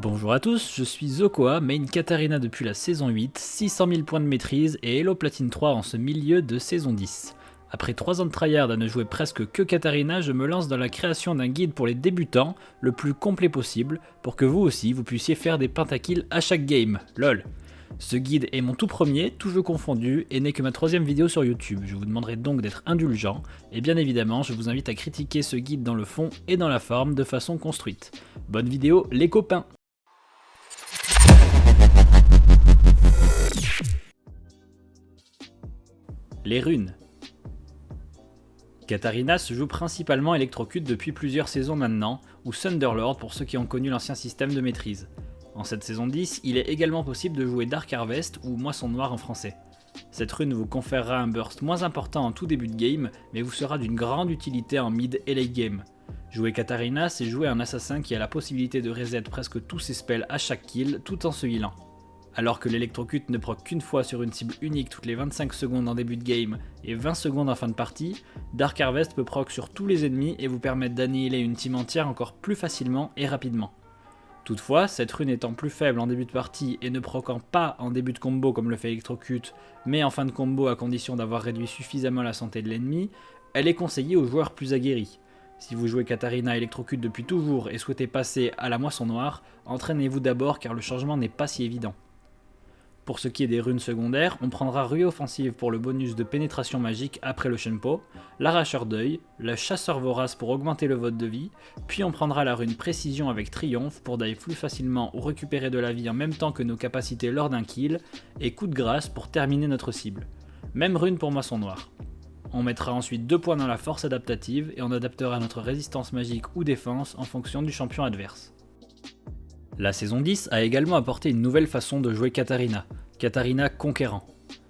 Bonjour à tous, je suis Zokoa, main Katarina depuis la saison 8, 600 000 points de maîtrise et Elo Platine 3 en ce milieu de saison 10. Après 3 ans de tryhard à ne jouer presque que Katarina, je me lance dans la création d'un guide pour les débutants, le plus complet possible, pour que vous aussi vous puissiez faire des pentakills à chaque game, lol. Ce guide est mon tout premier, tout jeu confondu, et n'est que ma 3ème vidéo sur YouTube. Je vous demanderai donc d'être indulgent, et bien évidemment je vous invite à critiquer ce guide dans le fond et dans la forme de façon construite. Bonne vidéo les copains! Les runes. Katarina se joue principalement électrocute depuis plusieurs saisons maintenant, ou Thunderlord pour ceux qui ont connu l'ancien système de maîtrise. En cette saison 10, il est également possible de jouer Dark Harvest ou Moisson Noire en français. Cette rune vous conférera un burst moins important en tout début de game, mais vous sera d'une grande utilité en mid et late game. Jouer Katarina, c'est jouer un assassin qui a la possibilité de reset presque tous ses spells à chaque kill tout en se healant. Alors que l'électrocute ne proc qu'une fois sur une cible unique toutes les 25 secondes en début de game et 20 secondes en fin de partie, Dark Harvest peut proc sur tous les ennemis et vous permettre d'annihiler une team entière encore plus facilement et rapidement. Toutefois, cette rune étant plus faible en début de partie et ne proquant pas en début de combo comme le fait Electrocute, mais en fin de combo à condition d'avoir réduit suffisamment la santé de l'ennemi, elle est conseillée aux joueurs plus aguerris. Si vous jouez Katarina Electrocute depuis toujours et souhaitez passer à la Moisson Noire, entraînez-vous d'abord car le changement n'est pas si évident. Pour ce qui est des runes secondaires, on prendra Ruée Offensive pour le bonus de pénétration magique après le Shenpo, l'Arracheur d'œil, le Chasseur Vorace pour augmenter le vote de vie, puis on prendra la rune Précision avec Triomphe pour dive plus facilement ou récupérer de la vie en même temps que nos capacités lors d'un kill, et Coup de Grâce pour terminer notre cible. Même rune pour Moisson Noire. On mettra ensuite 2 points dans la force adaptative et on adaptera notre résistance magique ou défense en fonction du champion adverse. La saison 10 a également apporté une nouvelle façon de jouer Katarina, Katarina Conquérant.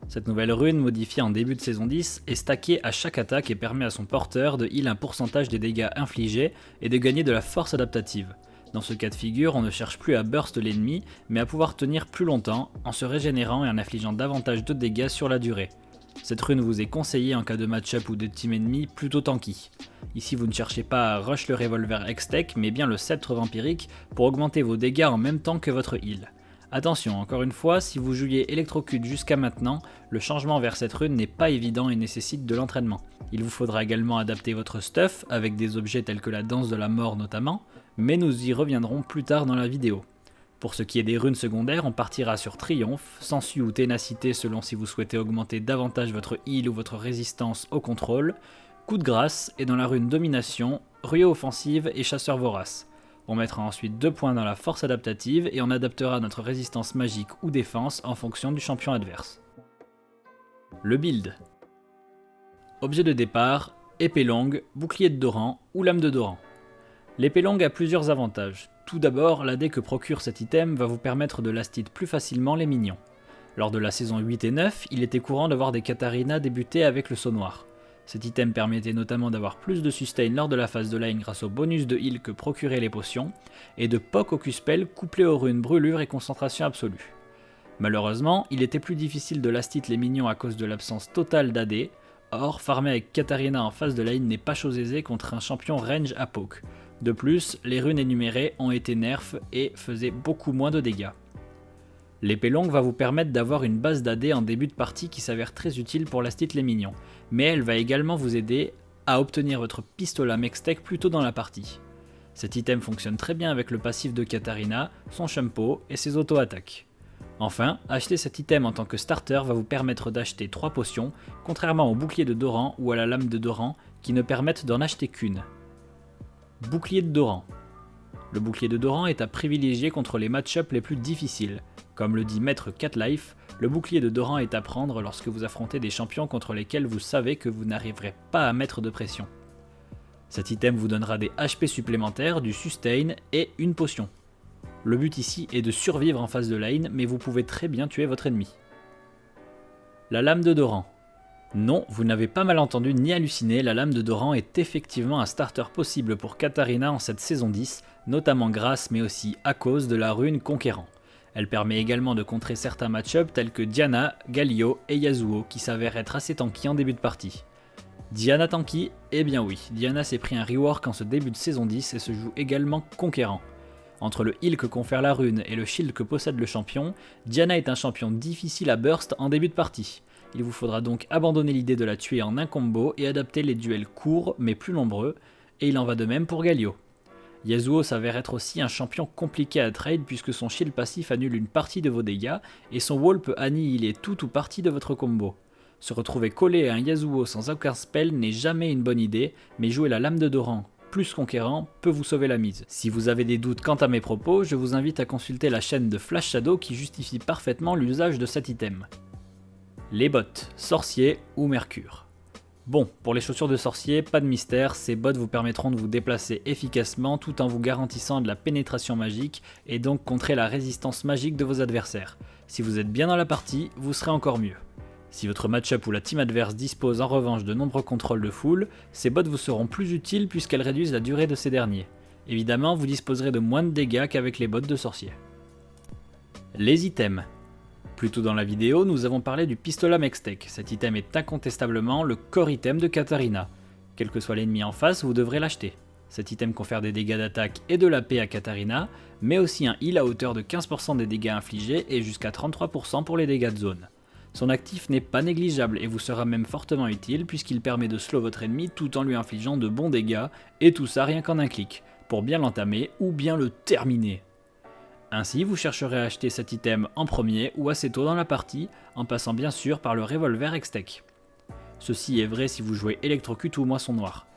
Cette nouvelle rune modifiée en début de saison 10 est stackée à chaque attaque et permet à son porteur de heal un pourcentage des dégâts infligés et de gagner de la force adaptative. Dans ce cas de figure, on ne cherche plus à burst l'ennemi, mais à pouvoir tenir plus longtemps en se régénérant et en infligeant davantage de dégâts sur la durée. Cette rune vous est conseillée en cas de match-up ou de team ennemi plutôt tanky. Ici vous ne cherchez pas à rush le revolver Hextech mais bien le sceptre vampirique pour augmenter vos dégâts en même temps que votre heal. Attention, encore une fois, si vous jouiez Electrocute jusqu'à maintenant, le changement vers cette rune n'est pas évident et nécessite de l'entraînement. Il vous faudra également adapter votre stuff avec des objets tels que la danse de la mort notamment, mais nous y reviendrons plus tard dans la vidéo. Pour ce qui est des runes secondaires, on partira sur Triomphe, Sensu ou Ténacité selon si vous souhaitez augmenter davantage votre heal ou votre résistance au contrôle, Coup de Grâce et dans la rune Domination, Ruée Offensive et Chasseur Vorace. On mettra ensuite 2 points dans la force adaptative et on adaptera notre résistance magique ou défense en fonction du champion adverse. Le build. Objet de départ, épée longue, bouclier de Doran ou lame de Doran. L'épée longue a plusieurs avantages. Tout d'abord, l'AD que procure cet item va vous permettre de last hit plus facilement les minions. Lors de la saison 8 et 9, il était courant de voir des Katarina débuter avec le saut noir. Cet item permettait notamment d'avoir plus de sustain lors de la phase de line grâce au bonus de heal que procuraient les potions, et de poc au Q-spell couplé aux runes brûlure et concentration absolue. Malheureusement, il était plus difficile de last hit les minions à cause de l'absence totale d'AD, or farmer avec Katarina en phase de line n'est pas chose aisée contre un champion range à poke. De plus, les runes énumérées ont été nerfs et faisaient beaucoup moins de dégâts. L'épée longue va vous permettre d'avoir une base d'AD en début de partie qui s'avère très utile pour last hit les minions, mais elle va également vous aider à obtenir votre pistolet Hextech plus tôt dans la partie. Cet item fonctionne très bien avec le passif de Katarina, son Shenpo et ses auto-attaques. Enfin, acheter cet item en tant que starter va vous permettre d'acheter 3 potions, contrairement au bouclier de Doran ou à la lame de Doran qui ne permettent d'en acheter qu'une. Bouclier de Doran. Le bouclier de Doran est à privilégier contre les match-ups les plus difficiles. Comme le dit Maître Catlife, le bouclier de Doran est à prendre lorsque vous affrontez des champions contre lesquels vous savez que vous n'arriverez pas à mettre de pression. Cet item vous donnera des HP supplémentaires, du sustain et une potion. Le but ici est de survivre en phase de lane, mais vous pouvez très bien tuer votre ennemi. La lame de Doran. Non, vous n'avez pas mal entendu ni halluciné, la lame de Doran est effectivement un starter possible pour Katarina en cette saison 10, notamment grâce mais aussi à cause de la rune Conquérant. Elle permet également de contrer certains match-ups tels que Diana, Galio et Yasuo qui s'avèrent être assez tanky en début de partie. Diana tanky? Eh bien oui, Diana s'est pris un rework en ce début de saison 10 et se joue également Conquérant. Entre le heal que confère la rune et le shield que possède le champion, Diana est un champion difficile à burst en début de partie. Il vous faudra donc abandonner l'idée de la tuer en un combo et adapter les duels courts mais plus nombreux, et il en va de même pour Galio. Yasuo s'avère être aussi un champion compliqué à trade puisque son shield passif annule une partie de vos dégâts et son wall peut annihiler tout ou partie de votre combo. Se retrouver collé à un Yasuo sans aucun spell n'est jamais une bonne idée, mais jouer la lame de Doran plus Conquérant peut vous sauver la mise. Si vous avez des doutes quant à mes propos, je vous invite à consulter la chaîne de Flash Shadow qui justifie parfaitement l'usage de cet item. Les bottes, sorcier ou mercure. Bon, pour les chaussures de sorcier, pas de mystère, ces bottes vous permettront de vous déplacer efficacement tout en vous garantissant de la pénétration magique et donc contrer la résistance magique de vos adversaires. Si vous êtes bien dans la partie, vous serez encore mieux. Si votre match-up ou la team adverse dispose en revanche de nombreux contrôles de foule, ces bottes vous seront plus utiles puisqu'elles réduisent la durée de ces derniers. Évidemment, vous disposerez de moins de dégâts qu'avec les bottes de sorcier. Les items. Plus tôt dans la vidéo, nous avons parlé du pistolet Mextech. Cet item est incontestablement le core item de Katarina. Quel que soit l'ennemi en face, vous devrez l'acheter. Cet item confère des dégâts d'attaque et de la paix à Katarina, mais aussi un heal à hauteur de 15% des dégâts infligés et jusqu'à 33% pour les dégâts de zone. Son actif n'est pas négligeable et vous sera même fortement utile puisqu'il permet de slow votre ennemi tout en lui infligeant de bons dégâts, et tout ça rien qu'en un clic, pour bien l'entamer ou bien le terminer. Ainsi, vous chercherez à acheter cet item en premier ou assez tôt dans la partie, en passant bien sûr par le revolver Hextech. Ceci est vrai si vous jouez électrocute ou moisson noire.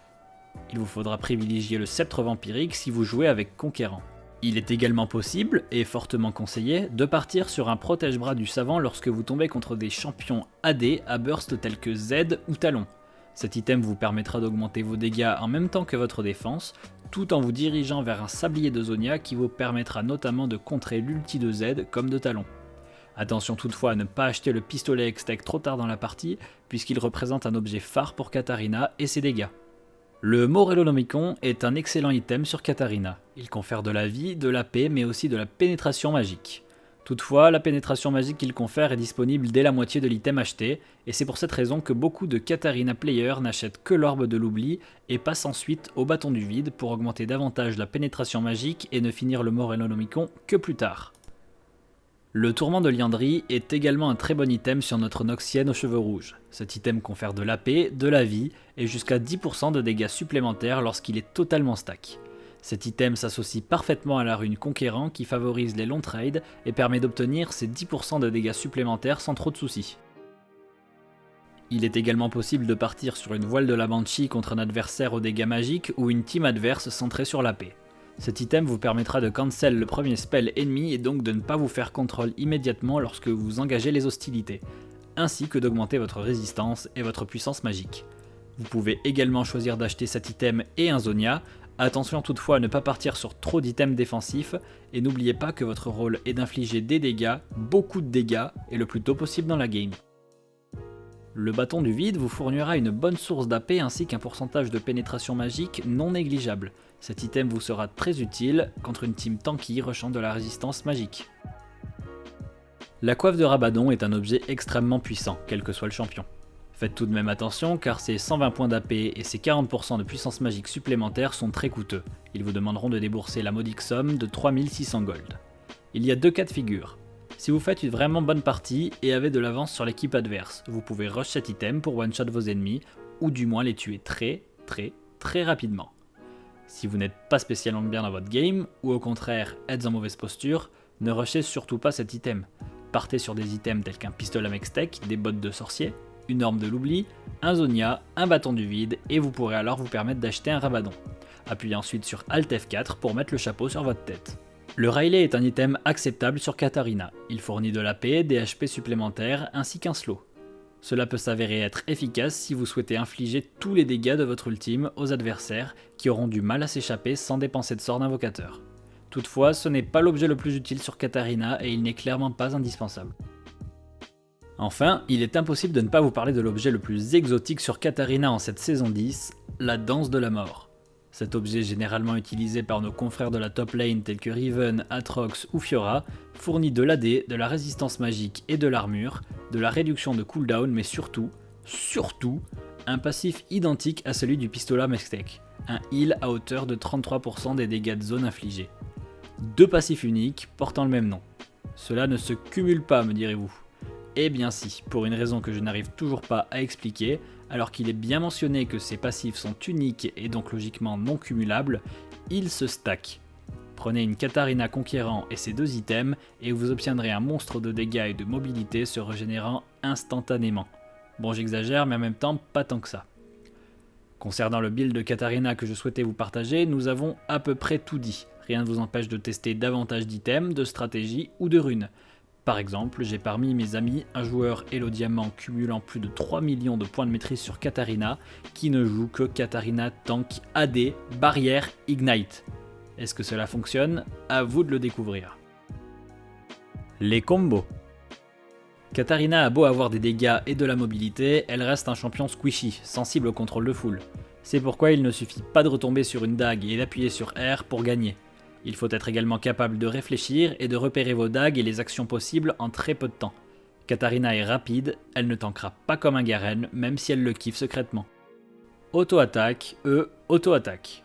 Il vous faudra privilégier le sceptre vampirique si vous jouez avec Conquérant. Il est également possible, et fortement conseillé, de partir sur un protège-bras du savant lorsque vous tombez contre des champions AD à burst tels que Z ou Talon. Cet item vous permettra d'augmenter vos dégâts en même temps que votre défense, tout en vous dirigeant vers un sablier de Zonia qui vous permettra notamment de contrer l'ulti de Z comme de Talon. Attention toutefois à ne pas acheter le pistolet Hextech trop tard dans la partie, puisqu'il représente un objet phare pour Katarina et ses dégâts. Le Morellonomicon est un excellent item sur Katarina. Il confère de la vie, de la paix, mais aussi de la pénétration magique. Toutefois, la pénétration magique qu'il confère est disponible dès la moitié de l'item acheté, et c'est pour cette raison que beaucoup de Katarina players n'achètent que l'orbe de l'oubli et passent ensuite au bâton du vide pour augmenter davantage la pénétration magique et ne finir le Morellonomicon que plus tard. Le tourment de Liandry est également un très bon item sur notre Noxienne aux cheveux rouges. Cet item confère de la paix, de la vie et jusqu'à 10% de dégâts supplémentaires lorsqu'il est totalement stack. Cet item s'associe parfaitement à la rune Conquérant qui favorise les longs trades et permet d'obtenir ces 10% de dégâts supplémentaires sans trop de soucis. Il est également possible de partir sur une voile de la Banshee contre un adversaire aux dégâts magiques ou une team adverse centrée sur la paix. Cet item vous permettra de cancel le premier spell ennemi et donc de ne pas vous faire contrôle immédiatement lorsque vous engagez les hostilités, ainsi que d'augmenter votre résistance et votre puissance magique. Vous pouvez également choisir d'acheter cet item et un Zonia, attention toutefois à ne pas partir sur trop d'items défensifs, et n'oubliez pas que votre rôle est d'infliger des dégâts, beaucoup de dégâts, et le plus tôt possible dans la game. Le bâton du vide vous fournira une bonne source d'AP ainsi qu'un pourcentage de pénétration magique non négligeable. Cet item vous sera très utile contre une team tanky rushant de la résistance magique. La coiffe de Rabadon est un objet extrêmement puissant, quel que soit le champion. Faites tout de même attention car ses 120 points d'AP et ses 40% de puissance magique supplémentaires sont très coûteux. Ils vous demanderont de débourser la modique somme de 3600 gold. Il y a deux cas de figure. Si vous faites une vraiment bonne partie et avez de l'avance sur l'équipe adverse, vous pouvez rush cet item pour one-shot vos ennemis, ou du moins les tuer très rapidement. Si vous n'êtes pas spécialement bien dans votre game, ou au contraire êtes en mauvaise posture, ne rushez surtout pas cet item. Partez sur des items tels qu'un pistolet Mextech, des bottes de sorcier, une orbe de l'oubli, un Zonia, un bâton du vide, et vous pourrez alors vous permettre d'acheter un Rabadon. Appuyez ensuite sur Alt F4 pour mettre le chapeau sur votre tête. Le Riley est un item acceptable sur Katarina. Il fournit de l'AP, des HP supplémentaires ainsi qu'un slow. Cela peut s'avérer être efficace si vous souhaitez infliger tous les dégâts de votre ultime aux adversaires qui auront du mal à s'échapper sans dépenser de sort d'invocateur. Toutefois, ce n'est pas l'objet le plus utile sur Katarina et il n'est clairement pas indispensable. Enfin, il est impossible de ne pas vous parler de l'objet le plus exotique sur Katarina en cette saison 10, la danse de la mort. Cet objet généralement utilisé par nos confrères de la top lane tels que Riven, Atrox ou Fiora, fournit de l'AD, de la résistance magique et de l'armure, de la réduction de cooldown mais surtout, un passif identique à celui du pistolet Mextech, un heal à hauteur de 33% des dégâts de zone infligés. 2 passifs uniques portant le même nom. Cela ne se cumule pas, me direz-vous. Eh bien si, pour une raison que je n'arrive toujours pas à expliquer, alors qu'il est bien mentionné que ces passifs sont uniques et donc logiquement non cumulables, ils se stackent. Prenez une Katarina Conquérant et ses 2 items et vous obtiendrez un monstre de dégâts et de mobilité se régénérant instantanément. Bon, j'exagère, mais en même temps pas tant que ça. Concernant le build de Katarina que je souhaitais vous partager, nous avons à peu près tout dit. Rien ne vous empêche de tester davantage d'items, de stratégies ou de runes. Par exemple, j'ai parmi mes amis un joueur Elo Diamant cumulant plus de 3 millions de points de maîtrise sur Katarina qui ne joue que Katarina Tank AD Barrière Ignite. Est-ce que cela fonctionne? À vous de le découvrir. Les combos. Katarina a beau avoir des dégâts et de la mobilité, elle reste un champion squishy, sensible au contrôle de foule. C'est pourquoi il ne suffit pas de retomber sur une dague et d'appuyer sur R pour gagner. Il faut être également capable de réfléchir et de repérer vos dagues et les actions possibles en très peu de temps. Katarina est rapide, elle ne tankera pas comme un Garen, même si elle le kiffe secrètement. Auto-attaque, auto-attaque.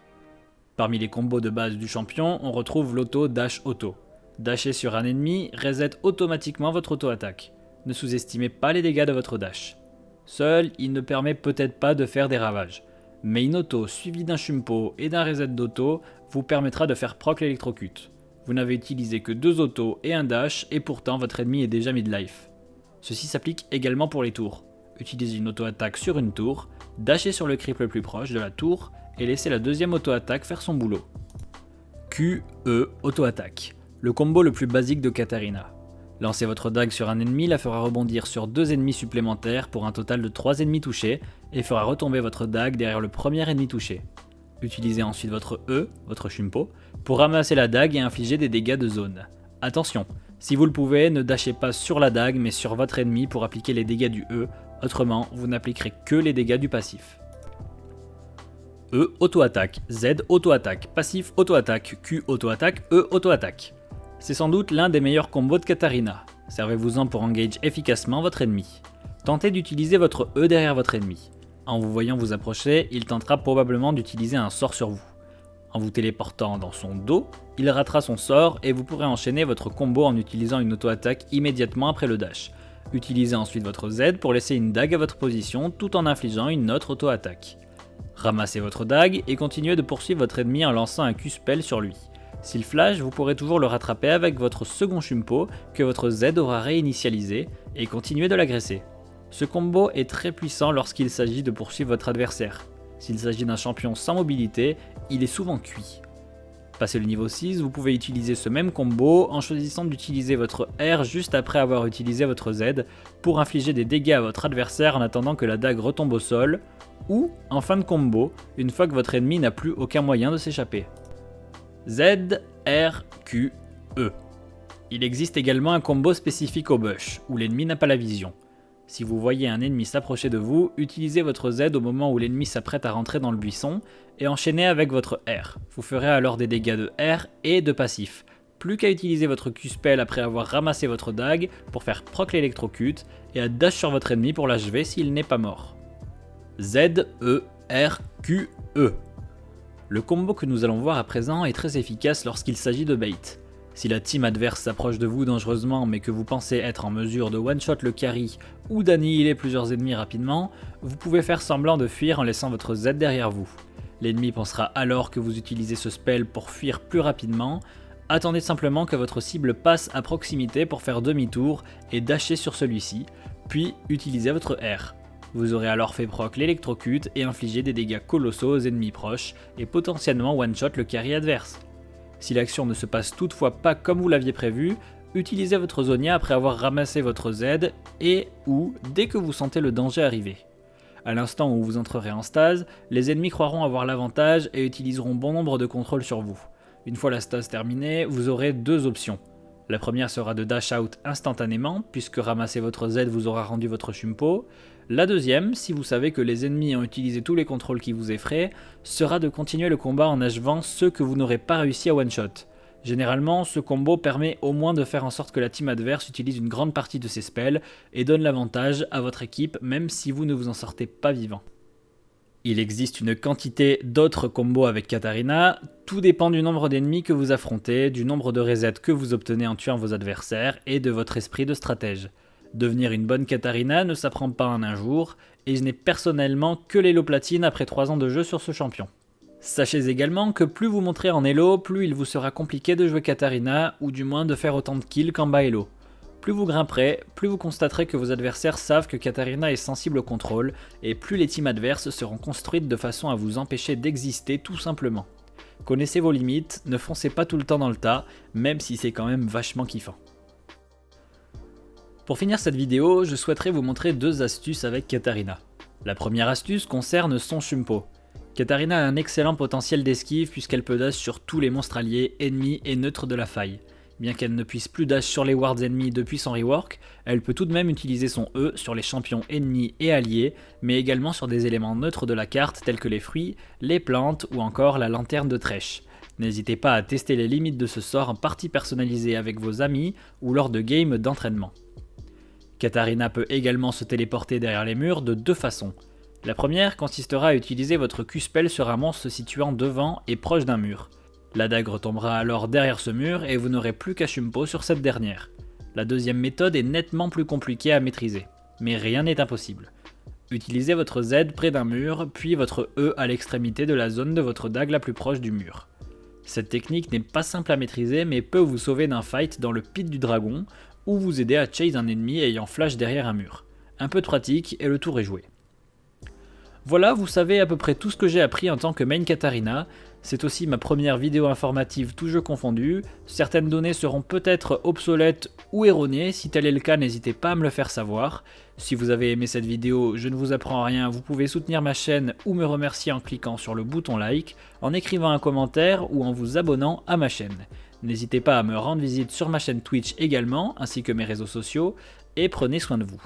Parmi les combos de base du champion, on retrouve l'auto-dash-auto. Dasher sur un ennemi reset automatiquement votre auto-attaque. Ne sous-estimez pas les dégâts de votre dash. Seul, il ne permet peut-être pas de faire des ravages. Mais une auto suivie d'un shumpo et d'un reset d'auto vous permettra de faire proc l'électrocute. Vous n'avez utilisé que 2 autos et un dash et pourtant votre ennemi est déjà mid-life. Ceci s'applique également pour les tours. Utilisez une auto-attaque sur une tour, dashez sur le creep le plus proche de la tour et laissez la deuxième auto-attaque faire son boulot. QE auto-attaque, le combo le plus basique de Katarina. Lancez votre dague sur un ennemi, la fera rebondir sur 2 ennemis supplémentaires pour un total de 3 ennemis touchés et fera retomber votre dague derrière le premier ennemi touché. Utilisez ensuite votre E, votre shumpo, pour ramasser la dague et infliger des dégâts de zone. Attention, si vous le pouvez, ne dashez pas sur la dague mais sur votre ennemi pour appliquer les dégâts du E, autrement vous n'appliquerez que les dégâts du passif. E auto-attaque, Z auto-attaque, passif auto-attaque, Q auto-attaque, E auto-attaque. C'est sans doute l'un des meilleurs combos de Katarina. Servez-vous-en pour engage efficacement votre ennemi. Tentez d'utiliser votre E derrière votre ennemi. En vous voyant vous approcher, il tentera probablement d'utiliser un sort sur vous. En vous téléportant dans son dos, il ratera son sort et vous pourrez enchaîner votre combo en utilisant une auto-attaque immédiatement après le dash. Utilisez ensuite votre Z pour laisser une dague à votre position tout en infligeant une autre auto-attaque. Ramassez votre dague et continuez de poursuivre votre ennemi en lançant un Q-spell sur lui. S'il flash, vous pourrez toujours le rattraper avec votre second shumpo que votre Z aura réinitialisé et continuer de l'agresser. Ce combo est très puissant lorsqu'il s'agit de poursuivre votre adversaire. S'il s'agit d'un champion sans mobilité, il est souvent cuit. Passé le niveau 6, vous pouvez utiliser ce même combo en choisissant d'utiliser votre R juste après avoir utilisé votre Z pour infliger des dégâts à votre adversaire en attendant que la dague retombe au sol, ou en fin de combo, une fois que votre ennemi n'a plus aucun moyen de s'échapper. Z, R, Q, E. Il existe également un combo spécifique au bush, où l'ennemi n'a pas la vision. Si vous voyez un ennemi s'approcher de vous, utilisez votre Z au moment où l'ennemi s'apprête à rentrer dans le buisson, et enchaînez avec votre R. Vous ferez alors des dégâts de R et de passif. Plus qu'à utiliser votre Q-spell après avoir ramassé votre dague pour faire proc l'électrocute, et à dash sur votre ennemi pour l'achever s'il n'est pas mort. Z, E, R, Q, E. Le combo que nous allons voir à présent est très efficace lorsqu'il s'agit de bait. Si la team adverse s'approche de vous dangereusement mais que vous pensez être en mesure de one-shot le carry ou d'annihiler plusieurs ennemis rapidement, vous pouvez faire semblant de fuir en laissant votre Z derrière vous. L'ennemi pensera alors que vous utilisez ce spell pour fuir plus rapidement. Attendez simplement que votre cible passe à proximité pour faire demi-tour et dasher sur celui-ci, puis utilisez votre R. Vous aurez alors fait proc l'électrocute et infligé des dégâts colossaux aux ennemis proches et potentiellement one-shot le carry adverse. Si l'action ne se passe toutefois pas comme vous l'aviez prévu, utilisez votre Zonia après avoir ramassé votre Z et ou dès que vous sentez le danger arriver. À l'instant où vous entrerez en stase, les ennemis croiront avoir l'avantage et utiliseront bon nombre de contrôles sur vous. Une fois la stase terminée, vous aurez 2 options. La première sera de dash out instantanément, puisque ramasser votre Z vous aura rendu votre shumpo. La deuxième, si vous savez que les ennemis ont utilisé tous les contrôles qui vous effraient, sera de continuer le combat en achevant ceux que vous n'aurez pas réussi à one-shot. Généralement, ce combo permet au moins de faire en sorte que la team adverse utilise une grande partie de ses spells et donne l'avantage à votre équipe même si vous ne vous en sortez pas vivant. Il existe une quantité d'autres combos avec Katarina, tout dépend du nombre d'ennemis que vous affrontez, du nombre de resets que vous obtenez en tuant vos adversaires et de votre esprit de stratège. Devenir une bonne Katarina ne s'apprend pas en un jour, et je n'ai personnellement que l'Elo Platine après 3 ans de jeu sur ce champion. Sachez également que plus vous monterez en Elo, plus il vous sera compliqué de jouer Katarina, ou du moins de faire autant de kills qu'en bas Elo. Plus vous grimperez, plus vous constaterez que vos adversaires savent que Katarina est sensible au contrôle, et plus les teams adverses seront construites de façon à vous empêcher d'exister tout simplement. Connaissez vos limites, ne foncez pas tout le temps dans le tas, même si c'est quand même vachement kiffant. Pour finir cette vidéo, je souhaiterais vous montrer 2 astuces avec Katarina. La première astuce concerne son Shumpo. Katarina a un excellent potentiel d'esquive puisqu'elle peut dash sur tous les monstres alliés, ennemis et neutres de la faille. Bien qu'elle ne puisse plus dash sur les wards ennemis depuis son rework, elle peut tout de même utiliser son E sur les champions ennemis et alliés, mais également sur des éléments neutres de la carte tels que les fruits, les plantes ou encore la lanterne de Thresh. N'hésitez pas à tester les limites de ce sort en partie personnalisée avec vos amis ou lors de games d'entraînement. Katarina peut également se téléporter derrière les murs de 2 façons. La première consistera à utiliser votre Q-spell sur un monstre se situant devant et proche d'un mur. La dague retombera alors derrière ce mur et vous n'aurez plus qu'à Shumpo sur cette dernière. La deuxième méthode est nettement plus compliquée à maîtriser, mais rien n'est impossible. Utilisez votre Z près d'un mur, puis votre E à l'extrémité de la zone de votre dague la plus proche du mur. Cette technique n'est pas simple à maîtriser mais peut vous sauver d'un fight dans le pit du dragon, ou vous aider à chase un ennemi ayant flash derrière un mur. Un peu de pratique et le tour est joué. Voilà, vous savez à peu près tout ce que j'ai appris en tant que main Katarina. C'est aussi ma première vidéo informative tout jeu confondu. Certaines données seront peut-être obsolètes ou erronées. Si tel est le cas, n'hésitez pas à me le faire savoir. Si vous avez aimé cette vidéo, je ne vous apprends rien, vous pouvez soutenir ma chaîne ou me remercier en cliquant sur le bouton like, en écrivant un commentaire ou en vous abonnant à ma chaîne. N'hésitez pas à me rendre visite sur ma chaîne Twitch également, ainsi que mes réseaux sociaux, et prenez soin de vous.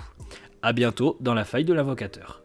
A bientôt dans la faille de l'invocateur.